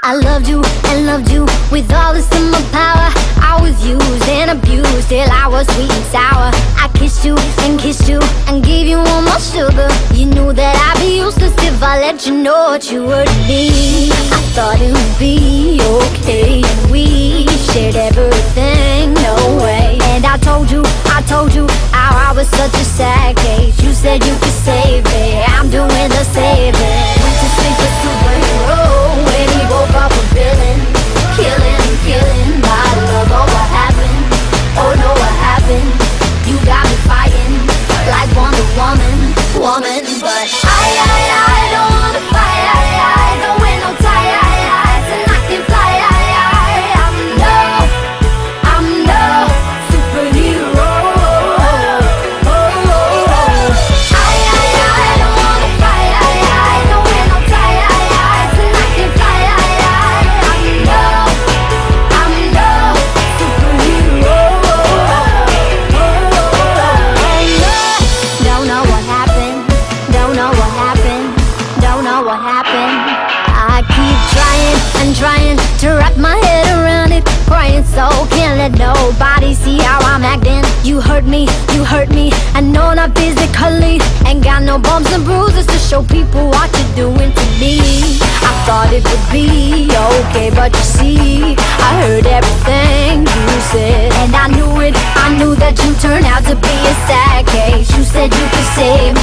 I loved you and loved you with all this in my power. I was used and abused till I was sweet and sour. I kissed you and gave you all my sugar. You knew that I'd be useless if I let you know what you were to me. I thought it would be okay, and we shared everything, no way. And I told you how I was such a sad case. You said you could save me, I'm doing the saving. Went to sleep a superhero when he woke up a villain. Killing my love. Oh, what happened? Oh no, what happened? You got me fighting like Wonder Woman. But I don't wanna fight. I don't wear no tie. And I can fly. I'm no superhero. I don't wanna fight. I don't wear no tie. And I can fly. I'm no superhero. Don't know what happened. Don't know what happened. Don't know what happened. I keep trying to wrap my head around it. Praying so can't let nobody see how I'm acting. You hurt me. I know not physically. Ain't got no bumps and bruises to show people what you're doing to me. I thought it would be okay, but you see, I heard everything you said, and I knew that you turned out to be a sad case. You said you could save me,